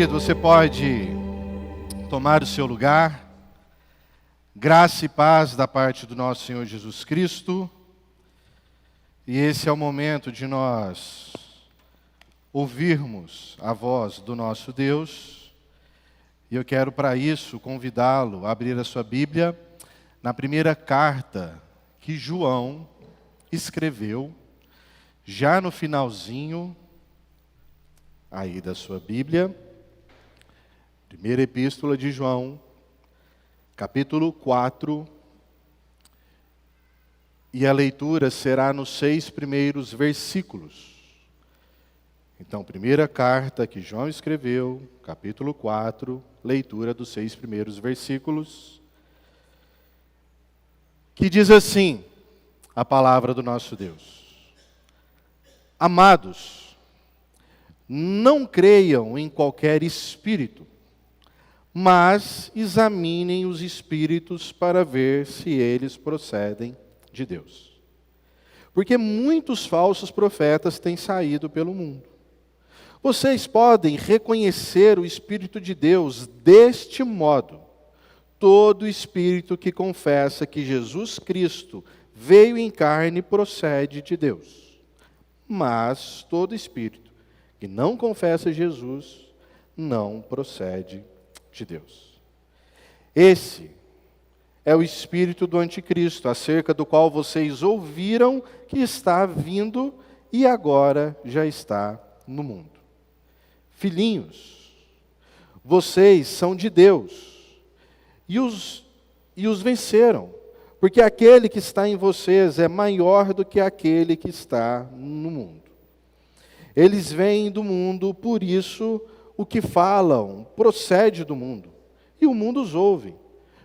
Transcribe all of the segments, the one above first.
querido, você pode tomar o seu lugar. Graça e paz da parte do nosso Senhor Jesus Cristo. E esse é o momento de nós ouvirmos a voz do nosso Deus. E eu quero, para isso, convidá-lo a abrir a sua Bíblia na primeira carta que João escreveu, já no finalzinho aí da sua Bíblia. Primeira Epístola de João, capítulo 4. E a leitura será nos 6 primeiros versículos. Então, primeira carta que João escreveu, capítulo 4, leitura dos 6 primeiros versículos, que diz assim, a palavra do nosso Deus. Amados, não creiam em qualquer espírito, mas examinem os espíritos para ver se eles procedem de Deus. Porque muitos falsos profetas têm saído pelo mundo. Vocês podem reconhecer o Espírito de Deus deste modo. Todo espírito que confessa que Jesus Cristo veio em carne procede de Deus. Mas todo espírito que não confessa Jesus não procede de Deus. Esse é o espírito do anticristo, acerca do qual vocês ouviram que está vindo e agora já está no mundo. Filhinhos, vocês são de Deus e os venceram, porque aquele que está em vocês é maior do que aquele que está no mundo. Eles vêm do mundo, por isso o que falam procede do mundo, e o mundo os ouve.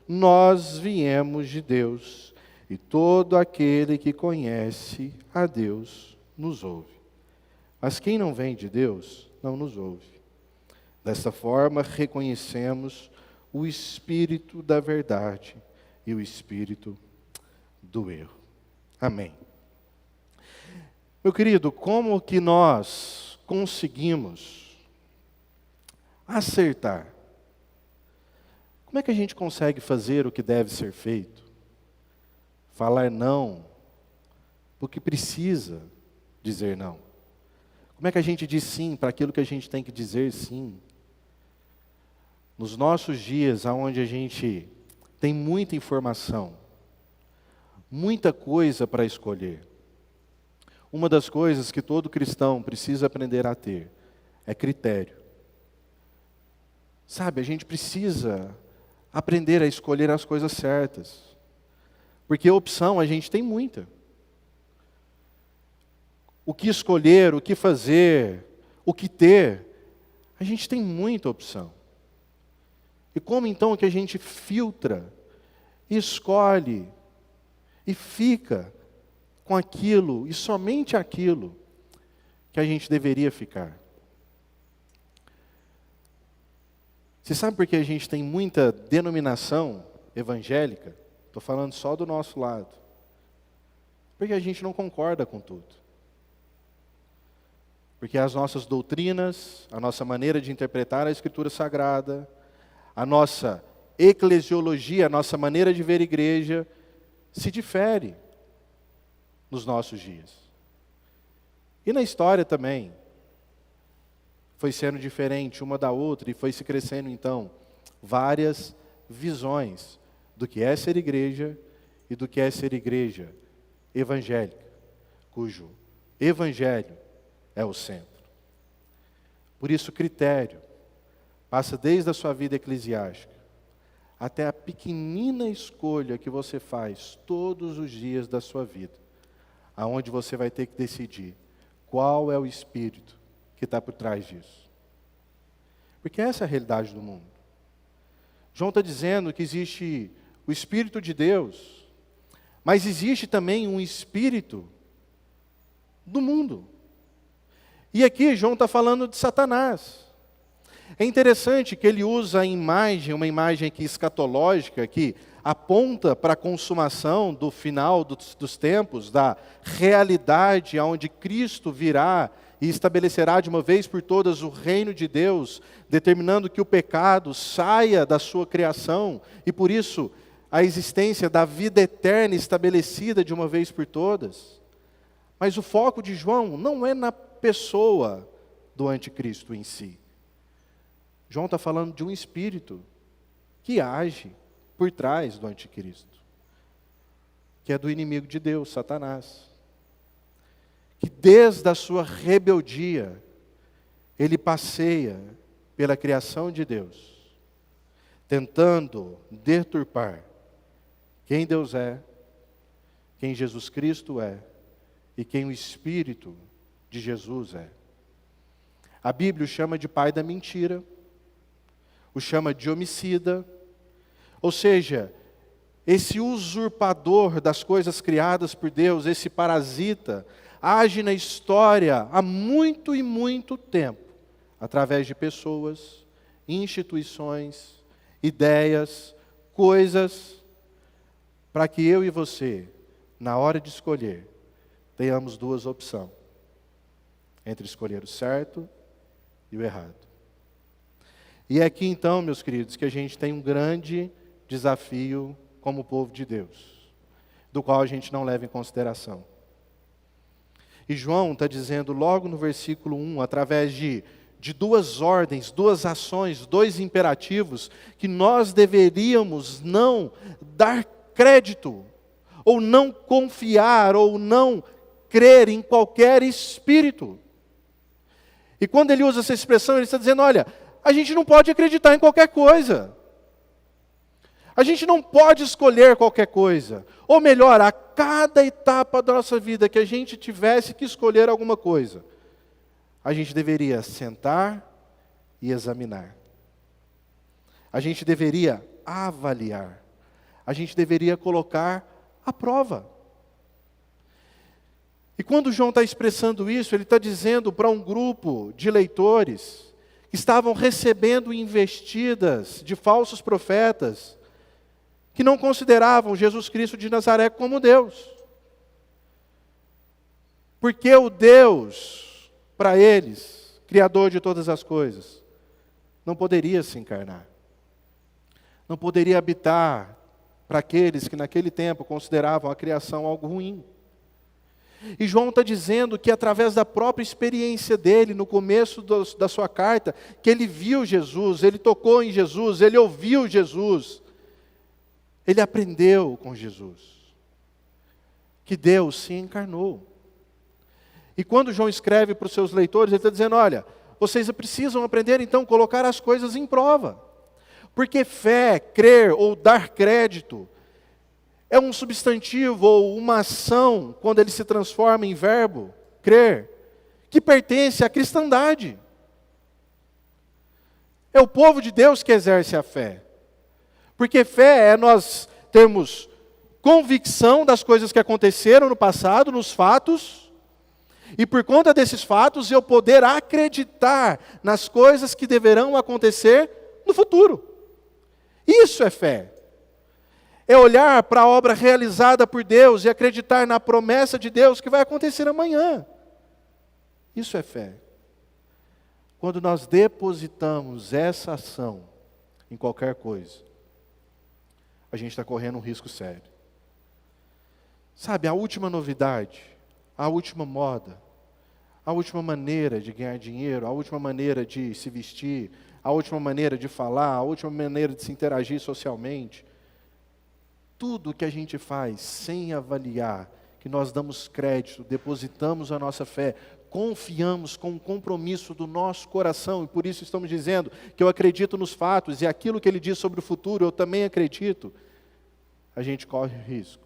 Nós viemos de Deus, e todo aquele que conhece a Deus nos ouve. Mas quem não vem de Deus, não nos ouve. Desta forma, reconhecemos o espírito da verdade e o espírito do erro. Amém. Meu querido, como que nós conseguimos acertar? Como é que a gente consegue fazer o que deve ser feito? Falar não, porque precisa dizer não. Como é que a gente diz sim para aquilo que a gente tem que dizer sim? Nos nossos dias, onde a gente tem muita informação, muita coisa para escolher, uma das coisas que todo cristão precisa aprender a ter é critério. Sabe, a gente precisa aprender a escolher as coisas certas, porque opção a gente tem muita. O que escolher, o que fazer, o que ter, a gente tem muita opção. E como então que a gente filtra, escolhe e fica com aquilo e somente aquilo que a gente deveria ficar? Você sabe por que a gente tem muita denominação evangélica? Estou falando só do nosso lado. Porque a gente não concorda com tudo. Porque as nossas doutrinas, a nossa maneira de interpretar a Escritura Sagrada, a nossa eclesiologia, a nossa maneira de ver igreja, se difere nos nossos dias. E na história também, foi sendo diferente uma da outra e foi se crescendo então várias visões do que é ser igreja e do que é ser igreja evangélica, cujo evangelho é o centro. Por isso, critério passa desde a sua vida eclesiástica até a pequenina escolha que você faz todos os dias da sua vida, aonde você vai ter que decidir qual é o espírito que está por trás disso. Porque essa é a realidade do mundo. João está dizendo que existe o Espírito de Deus, mas existe também um espírito do mundo. E aqui João está falando de Satanás. É interessante que ele usa a imagem, uma imagem aqui escatológica, que aponta para a consumação do final dos tempos, da realidade onde Cristo virá e estabelecerá de uma vez por todas o reino de Deus, determinando que o pecado saia da sua criação, e por isso a existência da vida eterna estabelecida de uma vez por todas. Mas o foco de João não é na pessoa do anticristo em si. João está falando de um espírito que age por trás do anticristo, que é do inimigo de Deus, Satanás. Que desde a sua rebeldia, ele passeia pela criação de Deus, tentando deturpar quem Deus é, quem Jesus Cristo é e quem o Espírito de Jesus é. A Bíblia o chama de pai da mentira, o chama de homicida, ou seja, esse usurpador das coisas criadas por Deus, esse parasita, age na história há muito e muito tempo, através de pessoas, instituições, ideias, coisas, para que eu e você, na hora de escolher, tenhamos duas opções, entre escolher o certo e o errado. E é aqui então, meus queridos, que a gente tem um grande desafio como povo de Deus, do qual a gente não leva em consideração. E João está dizendo logo no versículo 1, através de duas ordens, duas ações, dois imperativos, que nós deveríamos não dar crédito, ou não confiar, ou não crer em qualquer espírito. E quando ele usa essa expressão, ele está dizendo, olha, a gente não pode acreditar em qualquer coisa. A gente não pode escolher qualquer coisa. Ou melhor, a cada etapa da nossa vida que a gente tivesse que escolher alguma coisa, a gente deveria sentar e examinar. A gente deveria avaliar. A gente deveria colocar à prova. E quando João está expressando isso, ele está dizendo para um grupo de leitores que estavam recebendo investidas de falsos profetas, que não consideravam Jesus Cristo de Nazaré como Deus. Porque o Deus, para eles, Criador de todas as coisas, não poderia se encarnar. Não poderia habitar para aqueles que naquele tempo consideravam a criação algo ruim. E João está dizendo que através da própria experiência dele, no começo da sua carta, que ele viu Jesus, ele tocou em Jesus, ele ouviu Jesus, ele aprendeu com Jesus, que Deus se encarnou. E quando João escreve para os seus leitores, ele está dizendo, olha, vocês precisam aprender então a colocar as coisas em prova. Porque fé, crer ou dar crédito, é um substantivo ou uma ação, quando ele se transforma em verbo, crer, que pertence à cristandade. É o povo de Deus que exerce a fé. Porque fé é nós termos convicção das coisas que aconteceram no passado, nos fatos, e por conta desses fatos eu poder acreditar nas coisas que deverão acontecer no futuro. Isso é fé. É olhar para a obra realizada por Deus e acreditar na promessa de Deus que vai acontecer amanhã. Isso é fé. Quando nós depositamos essa ação em qualquer coisa, a gente está correndo um risco sério. Sabe, a última novidade, a última moda, a última maneira de ganhar dinheiro, a última maneira de se vestir, a última maneira de falar, a última maneira de se interagir socialmente, tudo que a gente faz sem avaliar, que nós damos crédito, depositamos a nossa fé, confiamos com o compromisso do nosso coração, e por isso estamos dizendo que eu acredito nos fatos, e aquilo que ele diz sobre o futuro eu também acredito, a gente corre o risco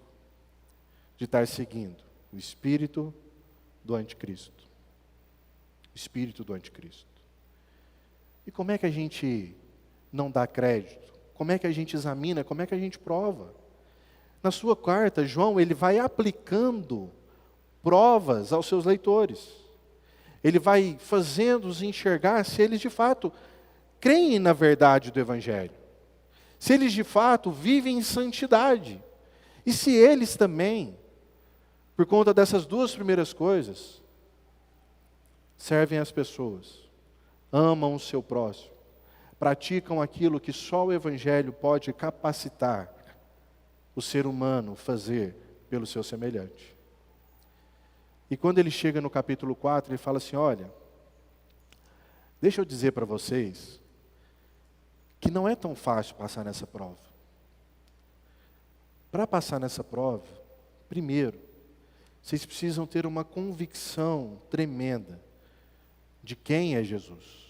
de estar seguindo o espírito do anticristo. O espírito do anticristo. E como é que a gente não dá crédito? Como é que a gente examina? Como é que a gente prova? Na sua carta, João, ele vai aplicando provas aos seus leitores. Ele vai fazendo-os enxergar se eles de fato creem na verdade do Evangelho. Se eles de fato vivem em santidade. E se eles também, por conta dessas duas primeiras coisas, servem as pessoas, amam o seu próximo, praticam aquilo que só o Evangelho pode capacitar o ser humano fazer pelo seu semelhante. E quando ele chega no capítulo 4, ele fala assim, olha, deixa eu dizer para vocês que não é tão fácil passar nessa prova. Para passar nessa prova, primeiro, vocês precisam ter uma convicção tremenda de quem é Jesus.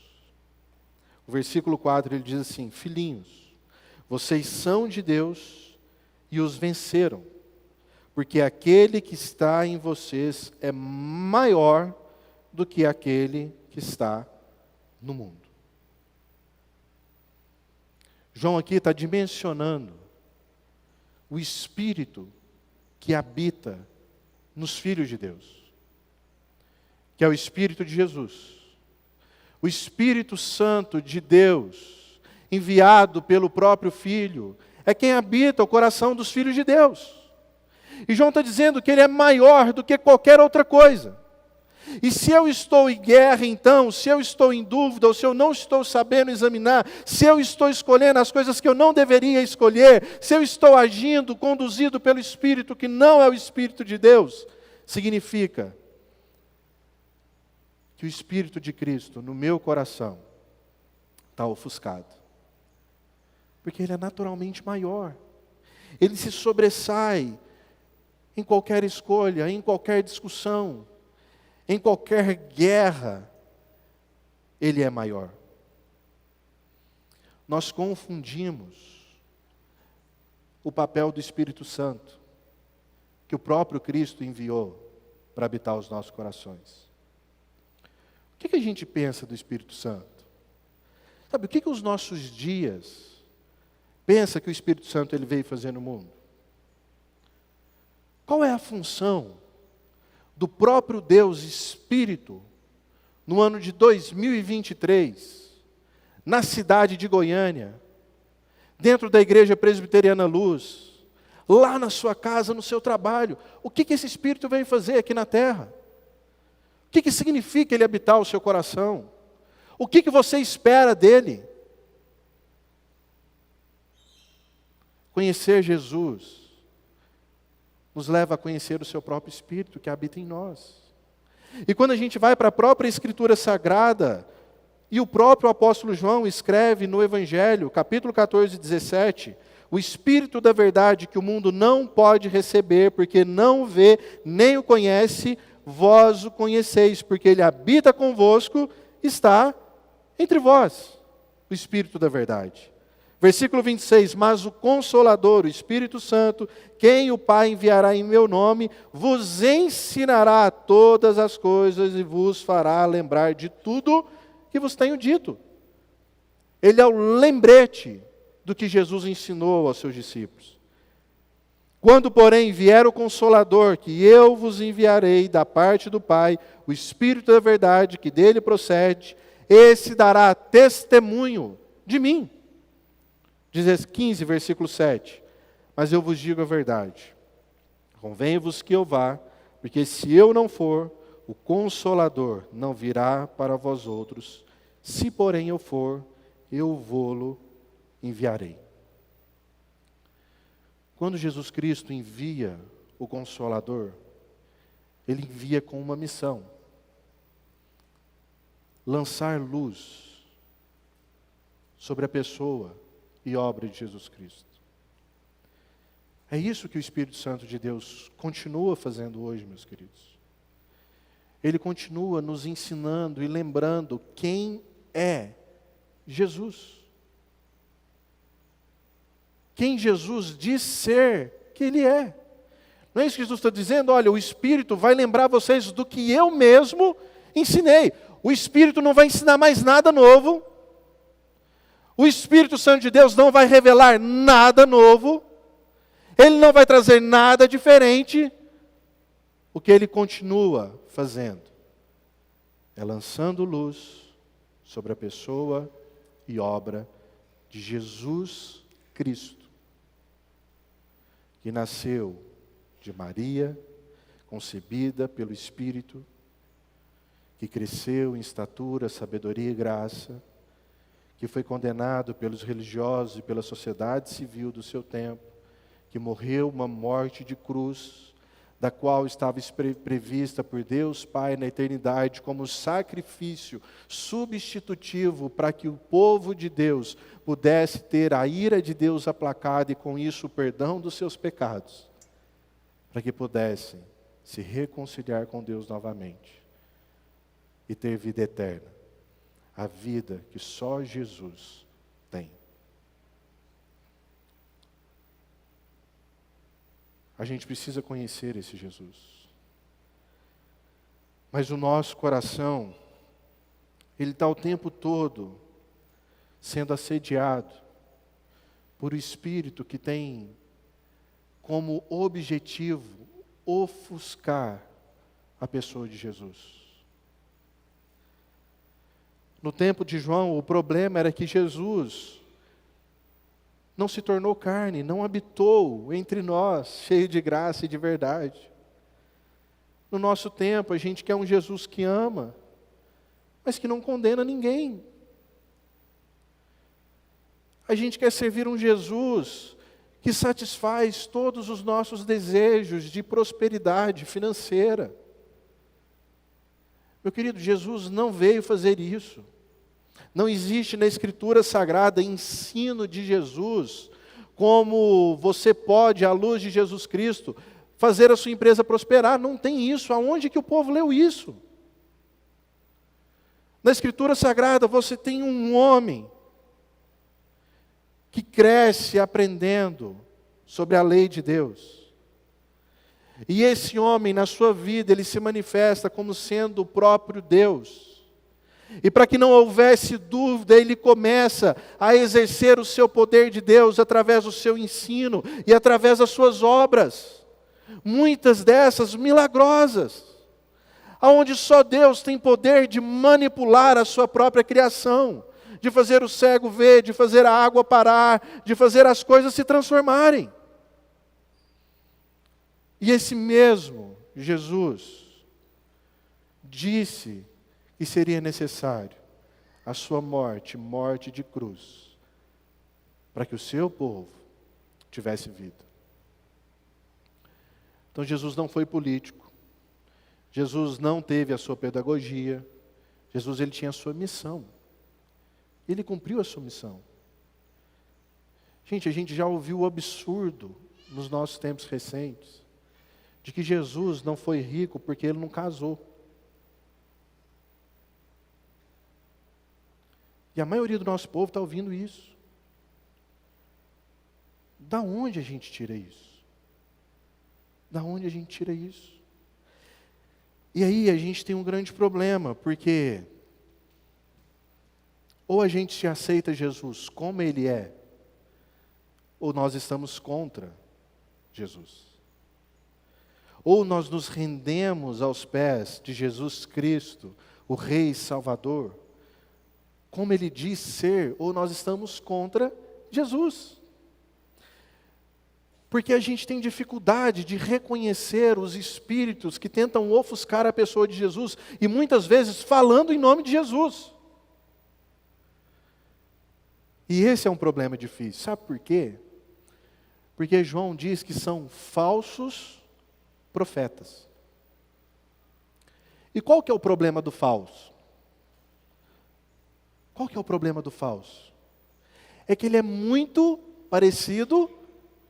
O versículo 4 ele diz assim, filhinhos, vocês são de Deus e os venceram, porque aquele que está em vocês é maior do que aquele que está no mundo. João aqui está dimensionando o Espírito que habita nos filhos de Deus, que é o Espírito de Jesus. O Espírito Santo de Deus, enviado pelo próprio Filho, é quem habita o coração dos filhos de Deus. E João está dizendo que ele é maior do que qualquer outra coisa. E se eu estou em guerra, então, se eu estou em dúvida, ou se eu não estou sabendo examinar, se eu estou escolhendo as coisas que eu não deveria escolher, se eu estou agindo, conduzido pelo Espírito que não é o Espírito de Deus, significa que o Espírito de Cristo no meu coração está ofuscado. Porque ele é naturalmente maior. Ele se sobressai em qualquer escolha, em qualquer discussão, em qualquer guerra, ele é maior. Nós confundimos o papel do Espírito Santo, que o próprio Cristo enviou para habitar os nossos corações. O que a gente pensa do Espírito Santo? Sabe, o que os nossos dias pensa que o Espírito Santo ele veio fazer no mundo? Qual é a função do próprio Deus Espírito, no ano de 2023, na cidade de Goiânia, dentro da Igreja Presbiteriana Luz, lá na sua casa, no seu trabalho? O que esse Espírito veio fazer aqui na terra? O que significa ele habitar o seu coração? O que você espera dele? Conhecer Jesus nos leva a conhecer o seu próprio Espírito que habita em nós. E quando a gente vai para a própria Escritura Sagrada, e o próprio apóstolo João escreve no Evangelho, capítulo 14, 17, o Espírito da verdade que o mundo não pode receber, porque não o vê, nem o conhece, vós o conheceis, porque ele habita convosco, está entre vós, o Espírito da verdade. Versículo 26, mas o Consolador, o Espírito Santo, quem o Pai enviará em meu nome, vos ensinará todas as coisas e vos fará lembrar de tudo que vos tenho dito. Ele é o lembrete do que Jesus ensinou aos seus discípulos. Quando, porém, vier o Consolador, que eu vos enviarei da parte do Pai, o Espírito da verdade, que dele procede, esse dará testemunho de mim. 15, versículo 7. Mas eu vos digo a verdade. Convém-vos que eu vá, porque se eu não for, o Consolador não virá para vós outros. Se, porém, eu for, eu vô-lo enviarei. Quando Jesus Cristo envia o Consolador, ele envia com uma missão: lançar luz sobre a pessoa e obra de Jesus Cristo. É isso que o Espírito Santo de Deus continua fazendo hoje, meus queridos. Ele continua nos ensinando e lembrando quem é Jesus. Quem Jesus diz ser que Ele é. Não é isso que Jesus está dizendo? Olha, o Espírito vai lembrar vocês do que eu mesmo ensinei. O Espírito não vai ensinar mais nada novo. O Espírito Santo de Deus não vai revelar nada novo. Ele não vai trazer nada diferente. O que Ele continua fazendo é lançando luz sobre a pessoa e obra de Jesus Cristo, que nasceu de Maria, concebida pelo Espírito, que cresceu em estatura, sabedoria e graça, que foi condenado pelos religiosos e pela sociedade civil do seu tempo, que morreu uma morte de cruz, da qual estava prevista por Deus Pai na eternidade como sacrifício substitutivo para que o povo de Deus pudesse ter a ira de Deus aplacada e com isso o perdão dos seus pecados, para que pudessem se reconciliar com Deus novamente e ter vida eterna, a vida que só Jesus tem. A gente precisa conhecer esse Jesus. Mas o nosso coração, ele está o tempo todo sendo assediado por um espírito que tem como objetivo ofuscar a pessoa de Jesus. No tempo de João, o problema era que Jesus não se tornou carne, não habitou entre nós, cheio de graça e de verdade. No nosso tempo, a gente quer um Jesus que ama, mas que não condena ninguém. A gente quer servir um Jesus que satisfaz todos os nossos desejos de prosperidade financeira. Meu querido, Jesus não veio fazer isso. Não existe na Escritura Sagrada ensino de Jesus como você pode, à luz de Jesus Cristo, fazer a sua empresa prosperar. Não tem isso. Aonde que o povo leu isso? Na Escritura Sagrada você tem um homem que cresce aprendendo sobre a lei de Deus. E esse homem, na sua vida, ele se manifesta como sendo o próprio Deus. E para que não houvesse dúvida, ele começa a exercer o seu poder de Deus através do seu ensino e através das suas obras. Muitas dessas milagrosas, aonde só Deus tem poder de manipular a sua própria criação, de fazer o cego ver, de fazer a água parar, de fazer as coisas se transformarem. E esse mesmo Jesus disse que seria necessário a sua morte, morte de cruz, para que o seu povo tivesse vida. Então Jesus não foi político, Jesus não teve a sua pedagogia, Jesus ele tinha a sua missão, ele cumpriu a sua missão. Gente, a gente já ouviu o absurdo nos nossos tempos recentes, de que Jesus não foi rico porque ele não casou. E a maioria do nosso povo está ouvindo isso. Da onde a gente tira isso? Da onde a gente tira isso? E aí a gente tem um grande problema, porque ou a gente aceita Jesus como Ele é, ou nós estamos contra Jesus. Ou nós nos rendemos aos pés de Jesus Cristo, o Rei Salvador, como Ele diz ser, ou nós estamos contra Jesus. Porque a gente tem dificuldade de reconhecer os espíritos que tentam ofuscar a pessoa de Jesus, e muitas vezes falando em nome de Jesus. E esse é um problema difícil. Sabe por quê? Porque João diz que são falsos profetas. E qual que é o problema do falso? Qual que é o problema do falso? É que ele é muito parecido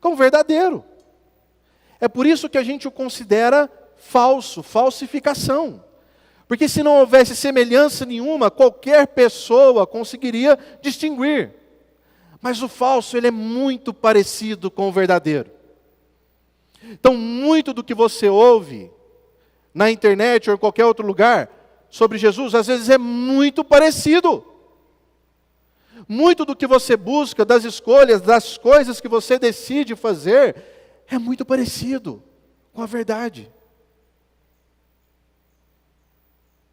com o verdadeiro. É por isso que a gente o considera falso, falsificação. Porque se não houvesse semelhança nenhuma, qualquer pessoa conseguiria distinguir. Mas o falso, ele é muito parecido com o verdadeiro. Então, muito do que você ouve na internet ou em qualquer outro lugar sobre Jesus, às vezes é muito parecido. Muito do que você busca, das escolhas, das coisas que você decide fazer, é muito parecido com a verdade.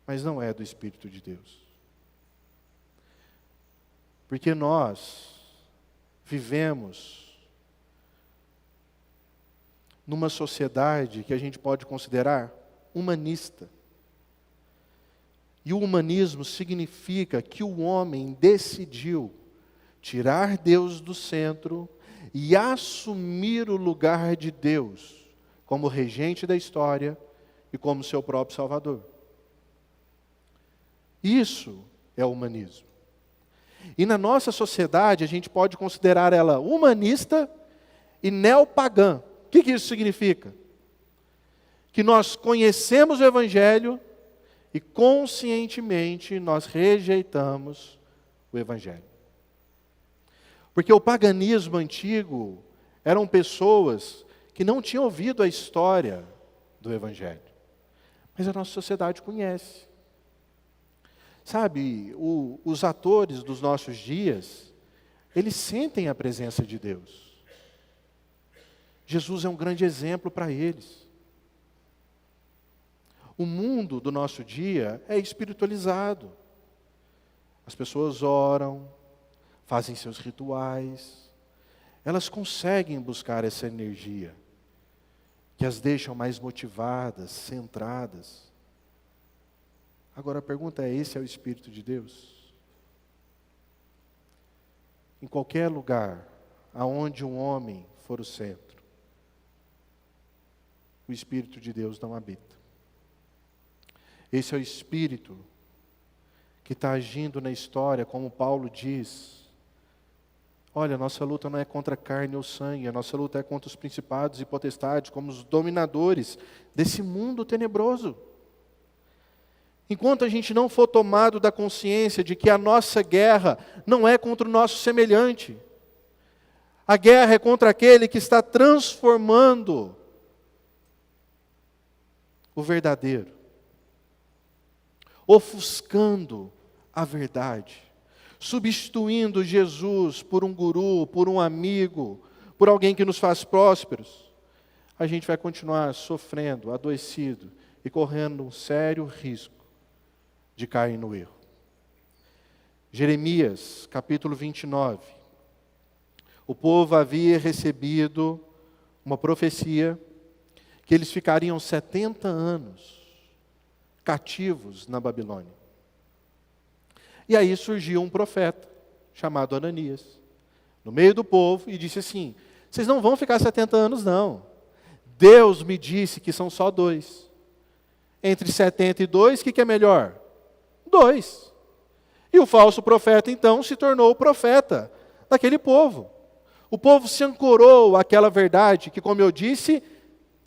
Mas não é do Espírito de Deus. Porque nós vivemos numa sociedade que a gente pode considerar humanista. E o humanismo significa que o homem decidiu tirar Deus do centro e assumir o lugar de Deus como regente da história e como seu próprio Salvador. Isso é o humanismo. E na nossa sociedade a gente pode considerar ela humanista e neopagã. O que isso significa? Que nós conhecemos o Evangelho e conscientemente nós rejeitamos o Evangelho. Porque o paganismo antigo eram pessoas que não tinham ouvido a história do Evangelho. Mas a nossa sociedade conhece. Sabe, os atores dos nossos dias, eles sentem a presença de Deus. Jesus é um grande exemplo para eles. O mundo do nosso dia é espiritualizado. As pessoas oram, fazem seus rituais. Elas conseguem buscar essa energia que as deixam mais motivadas, centradas. Agora a pergunta é: esse é o Espírito de Deus? Em qualquer lugar aonde um homem for o centro, o Espírito de Deus não habita. Esse é o Espírito que está agindo na história, como Paulo diz. Olha, a nossa luta não é contra a carne ou sangue, a nossa luta é contra os principados e potestades, como os dominadores desse mundo tenebroso. Enquanto a gente não for tomado da consciência de que a nossa guerra não é contra o nosso semelhante, a guerra é contra aquele que está transformando o verdadeiro, ofuscando a verdade, substituindo Jesus por um guru, por um amigo, por alguém que nos faz prósperos, a gente vai continuar sofrendo, adoecido e correndo um sério risco de cair no erro. Jeremias, capítulo 29. O povo havia recebido uma profecia que eles ficariam 70 anos cativos na Babilônia. E aí surgiu um profeta, chamado Ananias, no meio do povo, e disse assim: vocês não vão ficar 70 anos não. Deus me disse que são só 2. Entre 70 e 2, o que é melhor? 2. E o falso profeta, então, se tornou o profeta daquele povo. O povo se ancorou àquela verdade que, como eu disse,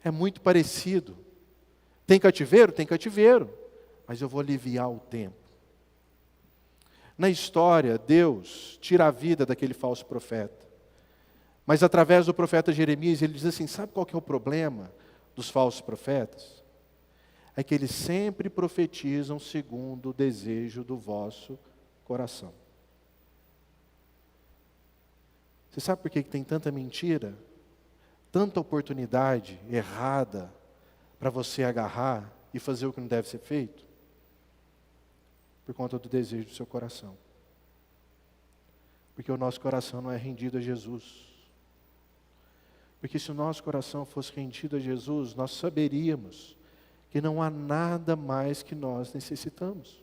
é muito parecido. Tem cativeiro? Tem cativeiro. Mas eu vou aliviar o tempo. Na história, Deus tira a vida daquele falso profeta. Mas através do profeta Jeremias, ele diz assim: sabe qual que é o problema dos falsos profetas? É que eles sempre profetizam segundo o desejo do vosso coração. Você sabe por que tem tanta mentira? Tanta oportunidade errada para você agarrar e fazer o que não deve ser feito? Por conta do desejo do seu coração. Porque o nosso coração não é rendido a Jesus. Porque se o nosso coração fosse rendido a Jesus, nós saberíamos que não há nada mais que nós necessitamos.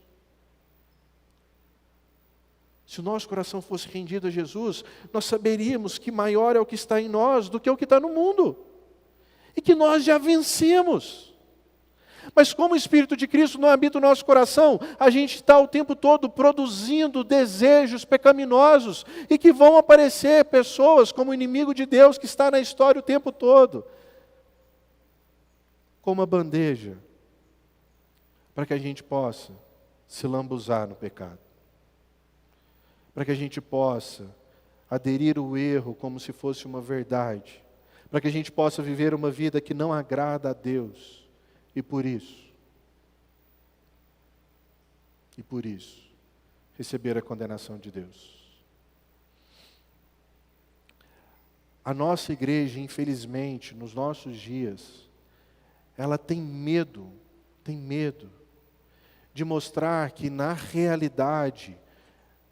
Se o nosso coração fosse rendido a Jesus, nós saberíamos que maior é o que está em nós do que o que está no mundo. E que nós já vencemos. Mas como o Espírito de Cristo não habita o nosso coração, a gente está o tempo todo produzindo desejos pecaminosos e que vão aparecer pessoas como o inimigo de Deus que está na história o tempo todo. Como uma bandeja para que a gente possa se lambuzar no pecado. Para que a gente possa aderir o erro como se fosse uma verdade. Para que a gente possa viver uma vida que não agrada a Deus. E por isso, receber a condenação de Deus. A nossa igreja, infelizmente, nos nossos dias, ela tem medo de mostrar que na realidade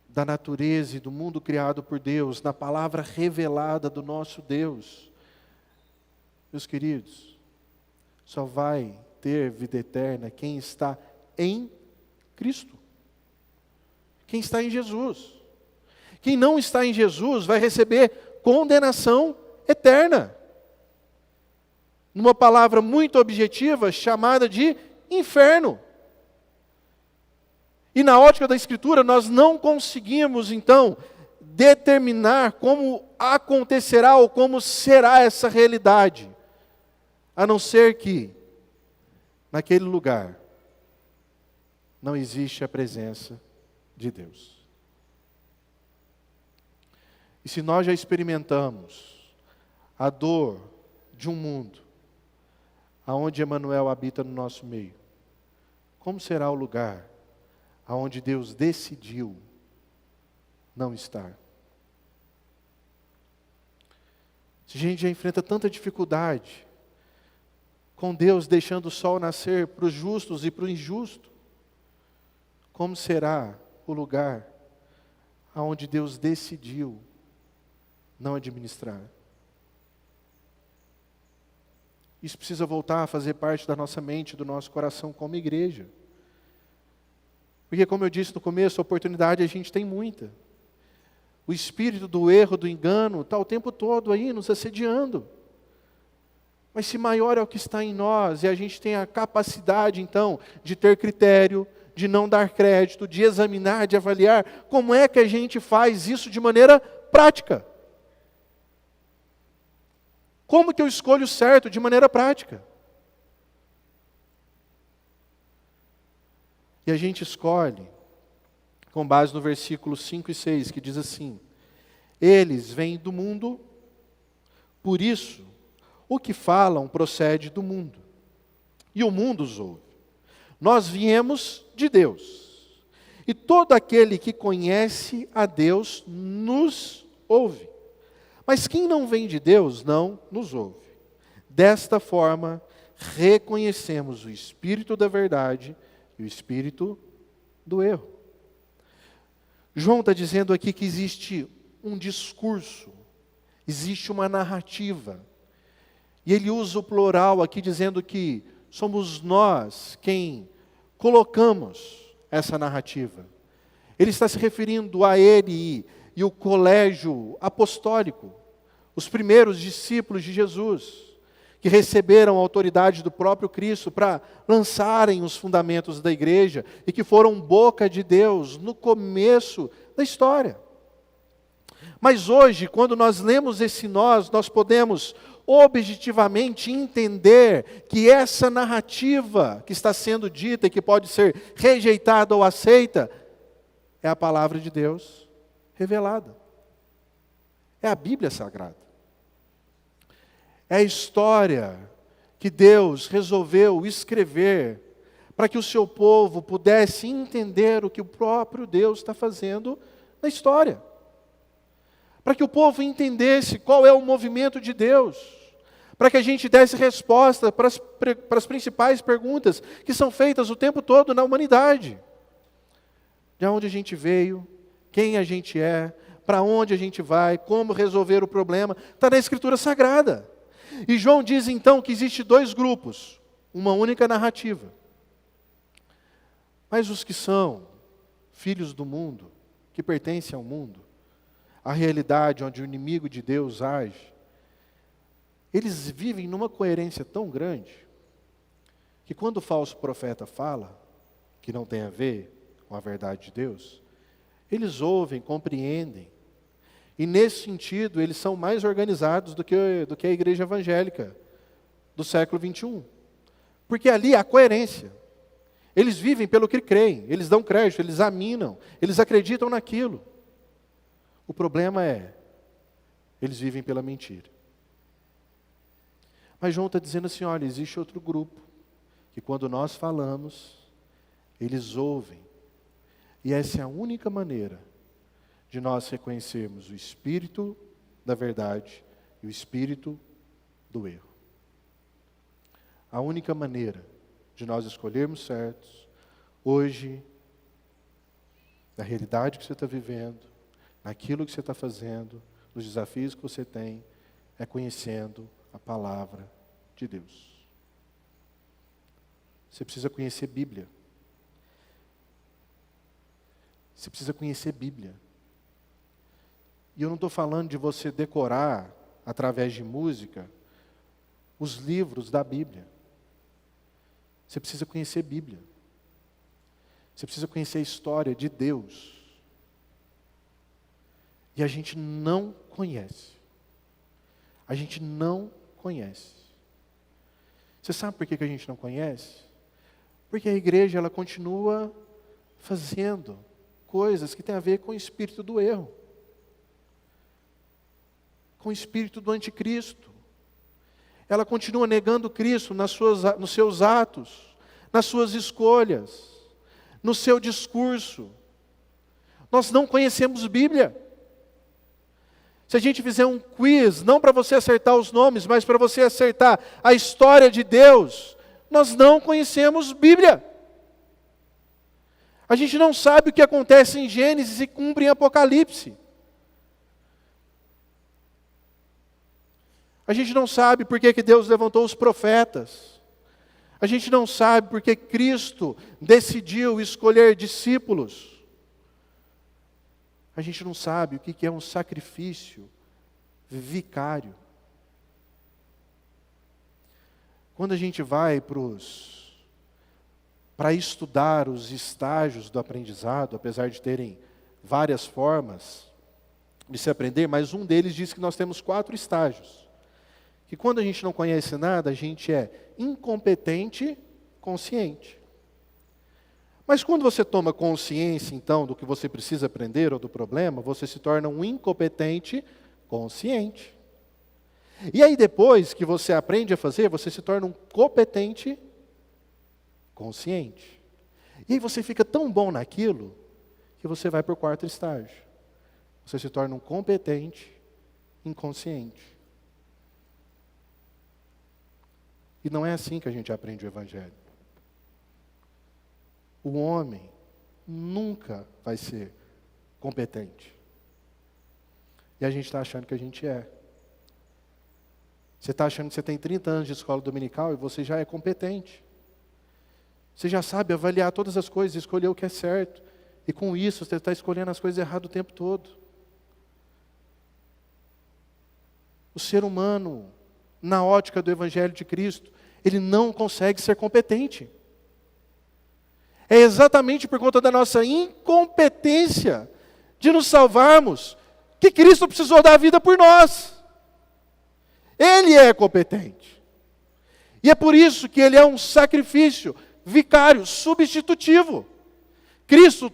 da natureza e do mundo criado por Deus, na palavra revelada do nosso Deus, meus queridos, só vai ter vida eterna quem está em Cristo. Quem está em Jesus. Quem não está em Jesus vai receber condenação eterna. Numa palavra muito objetiva, chamada de inferno. E na ótica da Escritura, nós não conseguimos, então, determinar como acontecerá ou como será essa realidade, a não ser que, naquele lugar, não existe a presença de Deus. E se nós já experimentamos a dor de um mundo aonde Emanuel habita no nosso meio, como será o lugar aonde Deus decidiu não estar? Se a gente já enfrenta tanta dificuldade, com Deus deixando o sol nascer para os justos e para o injusto, como será o lugar aonde Deus decidiu não administrar? Isso precisa voltar a fazer parte da nossa mente, do nosso coração como igreja. Porque, como eu disse no começo, a oportunidade a gente tem muita. O espírito do erro, do engano, está o tempo todo aí nos assediando. Mas se maior é o que está em nós, e a gente tem a capacidade, então, de ter critério, de não dar crédito, de examinar, de avaliar, como é que a gente faz isso de maneira prática? Como que eu escolho certo de maneira prática? E a gente escolhe com base no versículo 5 e 6, que diz assim: eles vêm do mundo, por isso o que falam procede do mundo, e o mundo os ouve. Nós viemos de Deus, e todo aquele que conhece a Deus nos ouve. Mas quem não vem de Deus não nos ouve. Desta forma, reconhecemos o espírito da verdade e o espírito do erro. João está dizendo aqui que existe um discurso, existe uma narrativa. E ele usa o plural aqui dizendo que somos nós quem colocamos essa narrativa. Ele está se referindo a ele e o colégio apostólico, os primeiros discípulos de Jesus, que receberam a autoridade do próprio Cristo para lançarem os fundamentos da igreja e que foram boca de Deus no começo da história. Mas hoje, quando nós lemos esse nós podemos objetivamente entender que essa narrativa que está sendo dita e que pode ser rejeitada ou aceita, é a palavra de Deus revelada. É a Bíblia Sagrada. É a história que Deus resolveu escrever para que o seu povo pudesse entender o que o próprio Deus está fazendo na história. Para que o povo entendesse qual é o movimento de Deus. Para que a gente desse resposta para as principais perguntas que são feitas o tempo todo na humanidade. De onde a gente veio, quem a gente é, para onde a gente vai, como resolver o problema, está na Escritura Sagrada. E João diz então que existe dois grupos, uma única narrativa. Mas os que são filhos do mundo, que pertencem ao mundo, a realidade onde o inimigo de Deus age, eles vivem numa coerência tão grande, que quando o falso profeta fala, que não tem a ver com a verdade de Deus, eles ouvem, compreendem, e nesse sentido eles são mais organizados do que a igreja evangélica do século 21. Porque ali há coerência. Eles vivem pelo que creem, eles dão crédito, eles examinam, eles acreditam naquilo. O problema é, eles vivem pela mentira. Mas João está dizendo assim, olha, existe outro grupo, que quando nós falamos, eles ouvem. E essa é a única maneira de nós reconhecermos o espírito da verdade e o espírito do erro. A única maneira de nós escolhermos certos, hoje, na realidade que você está vivendo, naquilo que você está fazendo, nos desafios que você tem, é conhecendo a palavra de Deus. Você precisa conhecer Bíblia. Você precisa conhecer Bíblia. E eu não estou falando de você decorar, através de música, os livros da Bíblia. Você precisa conhecer Bíblia. Você precisa conhecer a história de Deus. E a gente não conhece. A gente não conhece. Você sabe por que a gente não conhece? Porque a igreja ela continua fazendo coisas que têm a ver com o espírito do erro. Com o espírito do anticristo. Ela continua negando Cristo nos seus atos, nas suas escolhas, no seu discurso. Nós não conhecemos Bíblia. Se a gente fizer um quiz, não para você acertar os nomes, mas para você acertar a história de Deus, nós não conhecemos Bíblia. A gente não sabe o que acontece em Gênesis e cumpre em Apocalipse. A gente não sabe por que Deus levantou os profetas. A gente não sabe por que Cristo decidiu escolher discípulos. A gente não sabe o que é um sacrifício vicário. Quando a gente vai para estudar os estágios do aprendizado, apesar de terem várias formas de se aprender, mas um deles diz que nós temos 4 estágios. Que quando a gente não conhece nada, a gente é incompetente, consciente. Mas quando você toma consciência, então, do que você precisa aprender ou do problema, você se torna um incompetente consciente. E aí depois que você aprende a fazer, você se torna um competente consciente. E aí você fica tão bom naquilo, que você vai para o 4º estágio. Você se torna um competente inconsciente. E não é assim que a gente aprende o Evangelho. O homem nunca vai ser competente. E a gente está achando que a gente é. Você está achando que você tem 30 anos de escola dominical e você já é competente. Você já sabe avaliar todas as coisas, escolher o que é certo. E com isso você está escolhendo as coisas erradas o tempo todo. O ser humano, na ótica do Evangelho de Cristo, ele não consegue ser competente. É exatamente por conta da nossa incompetência de nos salvarmos que Cristo precisou dar a vida por nós. Ele é competente. E é por isso que ele é um sacrifício vicário, substitutivo. Cristo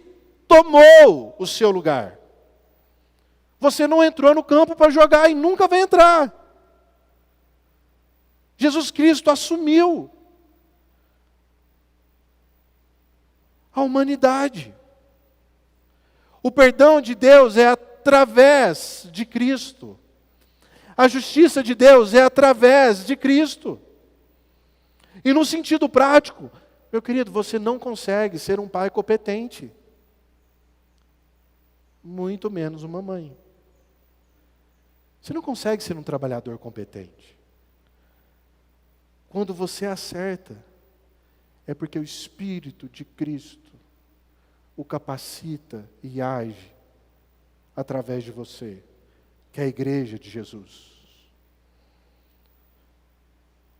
tomou o seu lugar. Você não entrou no campo para jogar e nunca vai entrar. Jesus Cristo assumiu a humanidade. O perdão de Deus é através de Cristo. A justiça de Deus é através de Cristo. E no sentido prático, meu querido, você não consegue ser um pai competente. Muito menos uma mãe. Você não consegue ser um trabalhador competente. Quando você acerta, é porque o Espírito de Cristo o capacita e age através de você, que é a igreja de Jesus.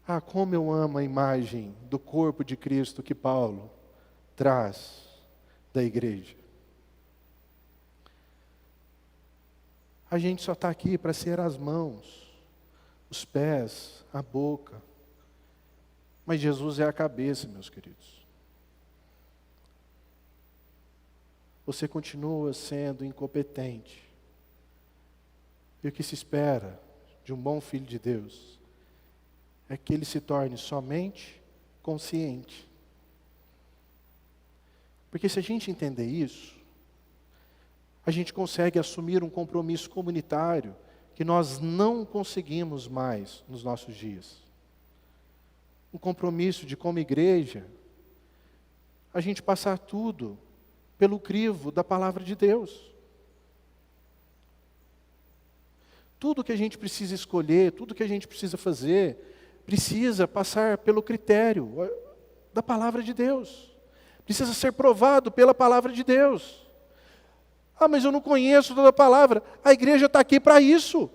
Ah, como eu amo a imagem do corpo de Cristo que Paulo traz da igreja. A gente só está aqui para ser as mãos, os pés, a boca. Mas Jesus é a cabeça, meus queridos. Você continua sendo incompetente. E o que se espera de um bom filho de Deus é que ele se torne somente consciente. Porque se a gente entender isso, a gente consegue assumir um compromisso comunitário que nós não conseguimos mais nos nossos dias. Um compromisso de, como igreja, a gente passar tudo pelo crivo da palavra de Deus. Tudo que a gente precisa escolher, tudo que a gente precisa fazer, precisa passar pelo critério da palavra de Deus. Precisa ser provado pela palavra de Deus. Ah, mas eu não conheço toda a palavra. A igreja está aqui para isso.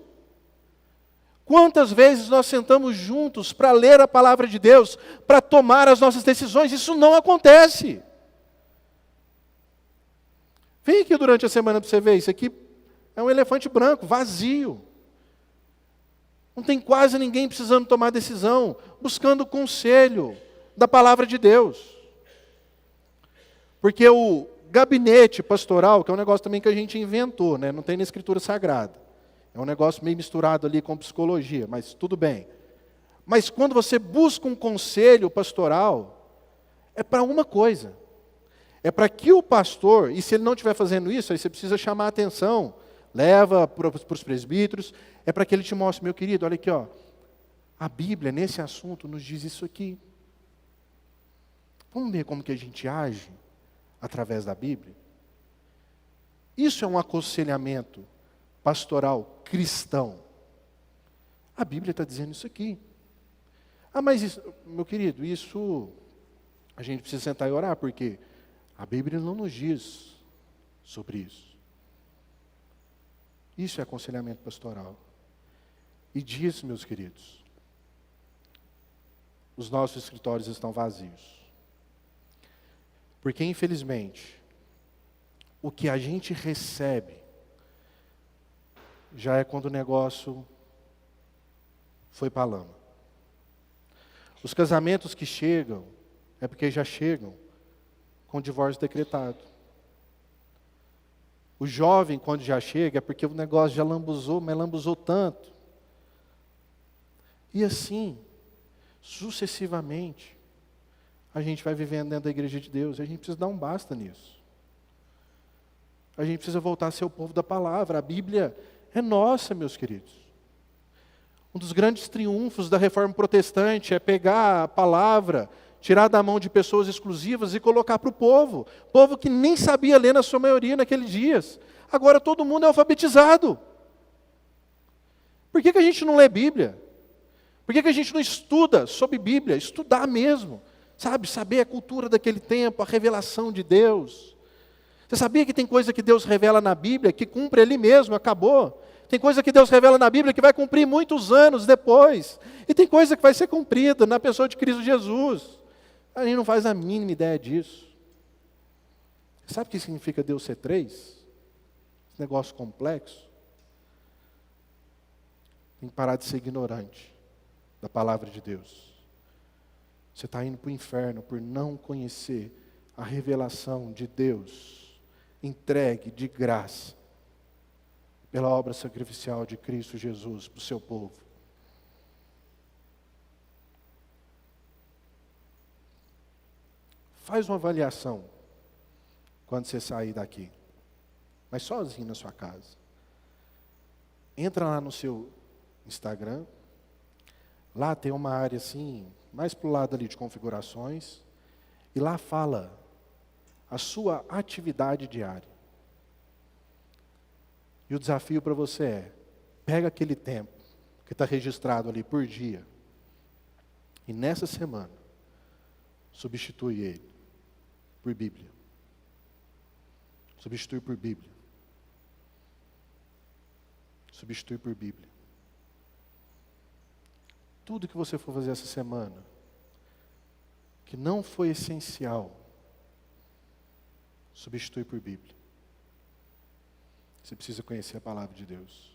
Quantas vezes nós sentamos juntos para ler a palavra de Deus, para tomar as nossas decisões? Isso não acontece. Vem aqui durante a semana para você ver, isso aqui é um elefante branco, vazio. Não tem quase ninguém precisando tomar decisão, buscando conselho da palavra de Deus. Porque o gabinete pastoral, que é um negócio também que a gente inventou, né? Não tem na Escritura Sagrada. É um negócio meio misturado ali com psicologia, mas tudo bem. Mas quando você busca um conselho pastoral, é para uma coisa. É para que o pastor, e se ele não estiver fazendo isso, aí você precisa chamar a atenção, leva para os presbíteros, é para que ele te mostre, meu querido, olha aqui, ó, a Bíblia nesse assunto nos diz isso aqui. Vamos ver como que a gente age através da Bíblia? Isso é um aconselhamento pastoral cristão. A Bíblia está dizendo isso aqui. Ah, mas isso, meu querido, isso a gente precisa sentar e orar, porque a Bíblia não nos diz sobre isso. Isso é aconselhamento pastoral. E diz, meus queridos, os nossos escritórios estão vazios. Porque, infelizmente, o que a gente recebe já é quando o negócio foi para a lama. Os casamentos que chegam é porque já chegam com o divórcio decretado. O jovem, quando já chega, é porque o negócio já lambuzou, mas lambuzou tanto. E assim, sucessivamente, a gente vai vivendo dentro da igreja de Deus. A gente precisa dar um basta nisso. A gente precisa voltar a ser o povo da palavra. A Bíblia é nossa, meus queridos. Um dos grandes triunfos da reforma protestante é pegar a palavra, tirar da mão de pessoas exclusivas e colocar para o povo. Povo que nem sabia ler na sua maioria naqueles dias. Agora todo mundo é alfabetizado. Por que a gente não lê Bíblia? Por que a gente não estuda sobre Bíblia? Estudar mesmo. Sabe, saber a cultura daquele tempo, a revelação de Deus. Você sabia que tem coisa que Deus revela na Bíblia que cumpre ali mesmo, acabou? Tem coisa que Deus revela na Bíblia que vai cumprir muitos anos depois. E tem coisa que vai ser cumprida na pessoa de Cristo Jesus. A gente não faz a mínima ideia disso. Sabe o que significa Deus ser três? Esse negócio complexo. Tem que parar de ser ignorante da palavra de Deus. Você está indo para o inferno por não conhecer a revelação de Deus, entregue de graça, pela obra sacrificial de Cristo Jesus para o seu povo. Faz uma avaliação quando você sair daqui, mas sozinho na sua casa. Entra lá no seu Instagram, lá tem uma área assim, mais para o lado ali de configurações, e lá fala a sua atividade diária. E o desafio para você é, pega aquele tempo que está registrado ali por dia, e nessa semana, substitui ele por Bíblia. Substitui por Bíblia. Substitui por Bíblia. Tudo que você for fazer essa semana, que não foi essencial, substitui por Bíblia. Você precisa conhecer a palavra de Deus.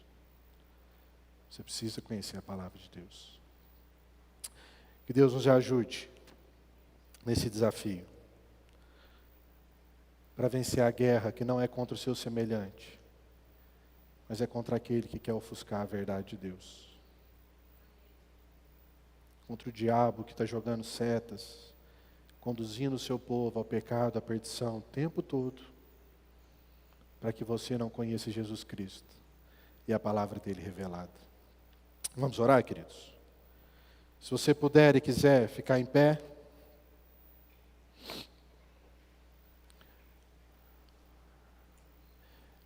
Você precisa conhecer a palavra de Deus. Que Deus nos ajude nesse desafio. Para vencer a guerra que não é contra o seu semelhante, mas é contra aquele que quer ofuscar a verdade de Deus. Contra o diabo que está jogando setas, conduzindo o seu povo ao pecado, à perdição, o tempo todo, para que você não conheça Jesus Cristo e a palavra dele revelada. Vamos orar, queridos? Se você puder e quiser ficar em pé.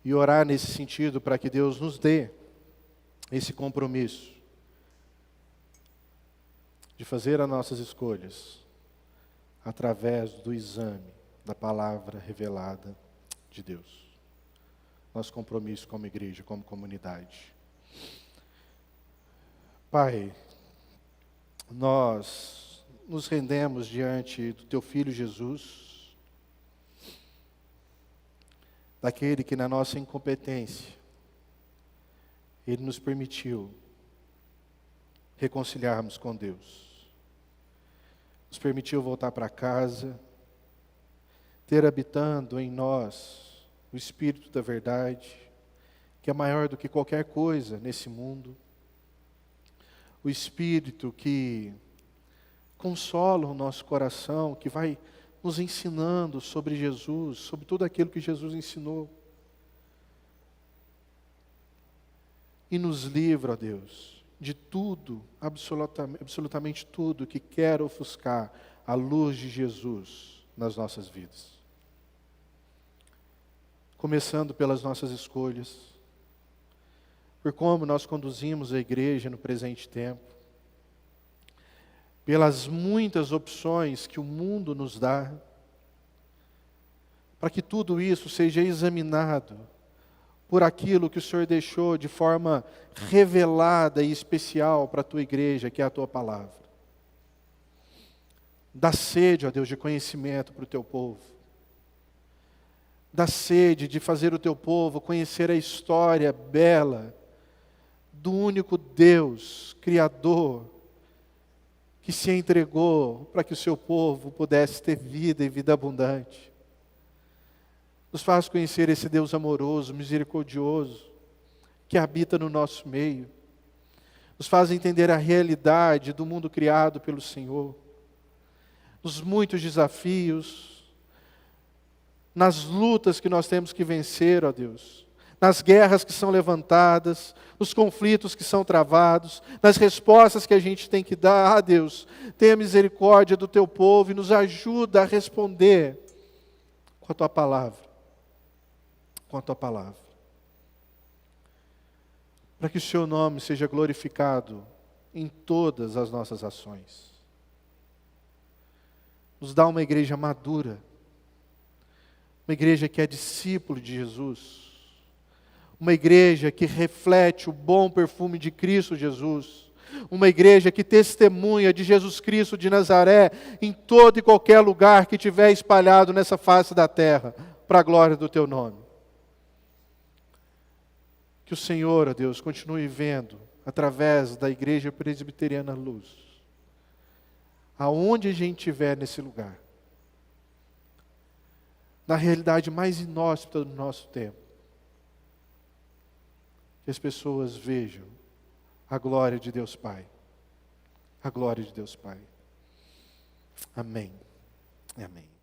E orar nesse sentido para que Deus nos dê esse compromisso de fazer as nossas escolhas através do exame da palavra revelada de Deus. nosso compromisso como igreja, como comunidade. Pai, nós nos rendemos diante do Teu Filho Jesus, daquele que na nossa incompetência, Ele nos permitiu reconciliarmos com Deus. Nos permitiu voltar para casa, ter habitando em nós o Espírito da verdade, que é maior do que qualquer coisa nesse mundo. O Espírito que consola o nosso coração, que vai nos ensinando sobre Jesus, sobre tudo aquilo que Jesus ensinou. E nos livra, ó Deus, de tudo, absolutamente tudo que quer ofuscar a luz de Jesus nas nossas vidas. Começando pelas nossas escolhas, por como nós conduzimos a igreja no presente tempo, pelas muitas opções que o mundo nos dá, para que tudo isso seja examinado por aquilo que o Senhor deixou de forma revelada e especial para a tua igreja, que é a tua palavra. Dá sede, ó Deus, de conhecimento para o teu povo. Dá sede de fazer o teu povo conhecer a história bela do único Deus, Criador, que se entregou para que o seu povo pudesse ter vida e vida abundante. Nos faz conhecer esse Deus amoroso, misericordioso, que habita no nosso meio. Nos faz entender a realidade do mundo criado pelo Senhor. Nos muitos desafios, nas lutas que nós temos que vencer, ó Deus. Nas guerras que são levantadas, nos conflitos que são travados, nas respostas que a gente tem que dar. Ah, Deus, tenha misericórdia do teu povo e nos ajuda a responder com a tua palavra. Com a tua palavra. Para que o seu nome seja glorificado em todas as nossas ações. Nos dá uma igreja madura, uma igreja que é discípulo de Jesus, uma igreja que reflete o bom perfume de Cristo Jesus, uma igreja que testemunha de Jesus Cristo de Nazaré em todo e qualquer lugar que tiver espalhado nessa face da terra, para a glória do teu nome. Que o Senhor, ó Deus, continue vendo, através da Igreja Presbiteriana Luz, aonde a gente estiver nesse lugar, na realidade mais inóspita do nosso tempo, que as pessoas vejam a glória de Deus Pai. A glória de Deus Pai. Amém. Amém.